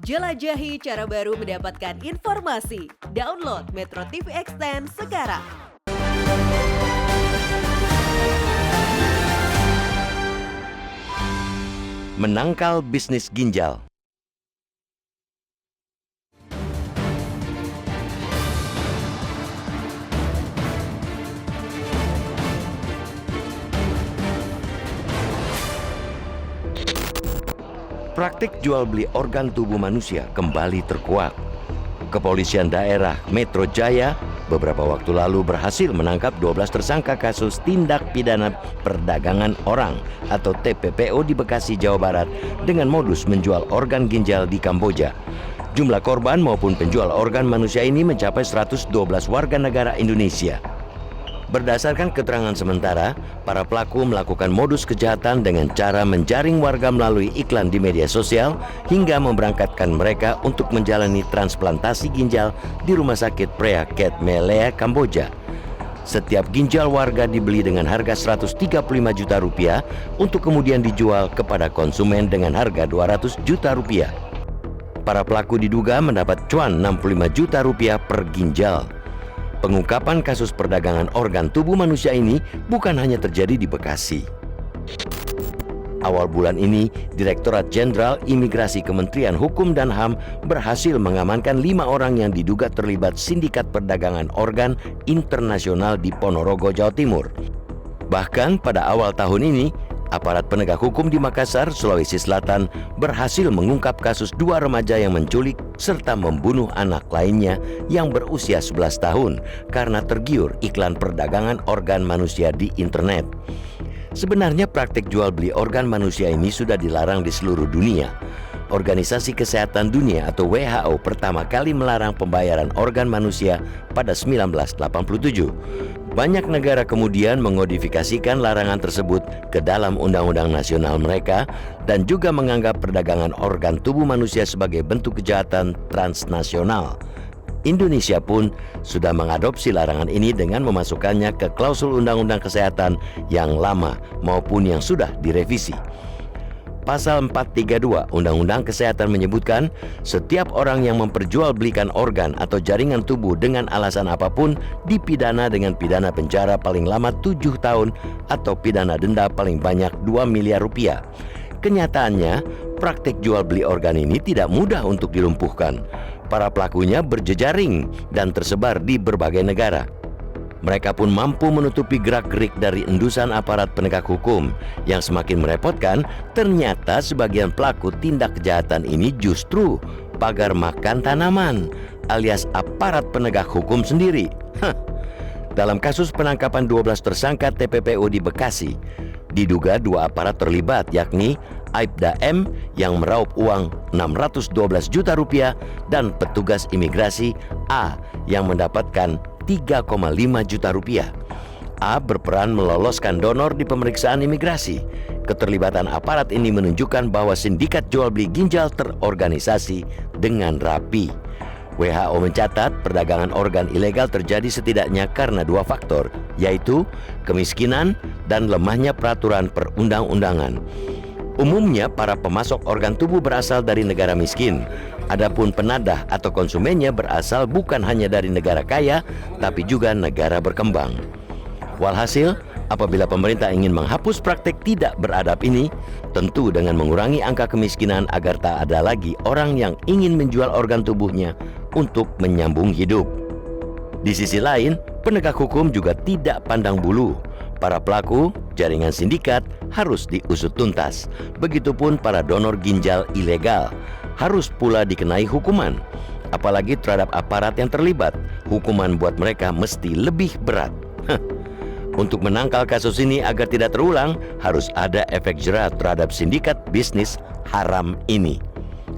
Jelajahi cara baru mendapatkan informasi. Download Metro TV Extend sekarang. Menangkal bisnis ginjal. Praktik jual beli organ tubuh manusia kembali terkuak. Kepolisian daerah Metro Jaya beberapa waktu lalu berhasil menangkap 12 tersangka kasus tindak pidana perdagangan orang atau TPPO di Bekasi, Jawa Barat dengan modus menjual organ ginjal di Kamboja. Jumlah korban maupun penjual organ manusia ini mencapai 112 warga negara Indonesia. Berdasarkan keterangan sementara, para pelaku melakukan modus kejahatan dengan cara menjaring warga melalui iklan di media sosial hingga memberangkatkan mereka untuk menjalani transplantasi ginjal di Rumah Sakit Preah Ket Melea, Kamboja. Setiap ginjal warga dibeli dengan harga 135 juta rupiah untuk kemudian dijual kepada konsumen dengan harga 200 juta rupiah. Para pelaku diduga mendapat cuan 65 juta rupiah per ginjal. Pengungkapan kasus perdagangan organ tubuh manusia ini bukan hanya terjadi di Bekasi. Awal bulan ini, Direktorat Jenderal Imigrasi Kementerian Hukum dan HAM berhasil mengamankan 5 orang yang diduga terlibat sindikat perdagangan organ internasional di Ponorogo, Jawa Timur. Bahkan pada awal tahun ini, aparat penegak hukum di Makassar, Sulawesi Selatan berhasil mengungkap kasus 2 remaja yang menculik serta membunuh anak lainnya yang berusia 11 tahun karena tergiur iklan perdagangan organ manusia di internet. Sebenarnya praktik jual beli organ manusia ini sudah dilarang di seluruh dunia. Organisasi Kesehatan Dunia atau WHO pertama kali melarang pembayaran organ manusia pada 1987. Banyak negara kemudian mengodifikasikan larangan tersebut ke dalam undang-undang nasional mereka dan juga menganggap perdagangan organ tubuh manusia sebagai bentuk kejahatan transnasional. Indonesia pun sudah mengadopsi larangan ini dengan memasukkannya ke klausul undang-undang kesehatan yang lama maupun yang sudah direvisi. Pasal 432 Undang-Undang Kesehatan menyebutkan setiap orang yang memperjualbelikan organ atau jaringan tubuh dengan alasan apapun dipidana dengan pidana penjara paling lama 7 tahun atau pidana denda paling banyak 2 miliar rupiah. Kenyataannya, praktik jual beli organ ini tidak mudah untuk dilumpuhkan. Para pelakunya berjejaring dan tersebar di berbagai negara. Mereka pun mampu menutupi gerak-gerik dari endusan aparat penegak hukum. Yang semakin merepotkan, ternyata sebagian pelaku tindak kejahatan ini justru pagar makan tanaman, alias aparat penegak hukum sendiri. Dalam kasus penangkapan 12 tersangka TPPO di Bekasi, diduga 2 aparat terlibat, yakni Aibda M yang meraup uang 612 juta rupiah dan petugas imigrasi A yang mendapatkan 3,5 juta rupiah. A berperan meloloskan donor di pemeriksaan imigrasi. Keterlibatan aparat ini menunjukkan bahwa sindikat jual beli ginjal terorganisasi dengan rapi. WHO mencatat perdagangan organ ilegal terjadi setidaknya karena 2 faktor, yaitu kemiskinan dan lemahnya peraturan perundang-undangan. Umumnya para pemasok organ tubuh berasal dari negara miskin. Adapun penadah atau konsumennya berasal bukan hanya dari negara kaya, tapi juga negara berkembang. Walhasil, apabila pemerintah ingin menghapus praktek tidak beradab ini, tentu dengan mengurangi angka kemiskinan agar tak ada lagi orang yang ingin menjual organ tubuhnya untuk menyambung hidup. Di sisi lain, penegak hukum juga tidak pandang bulu. Para pelaku jaringan sindikat harus diusut tuntas. Begitupun para donor ginjal ilegal harus pula dikenai hukuman. Apalagi terhadap aparat yang terlibat, hukuman buat mereka mesti lebih berat. Untuk menangkal kasus ini agar tidak terulang, harus ada efek jera terhadap sindikat bisnis haram ini.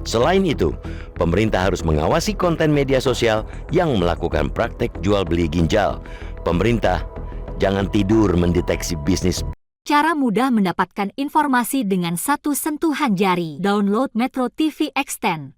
Selain itu, pemerintah harus mengawasi konten media sosial yang melakukan praktek jual beli ginjal. Pemerintah jangan tidur mendeteksi bisnis. Cara mudah mendapatkan informasi dengan satu sentuhan jari. Download Metro TV Extend.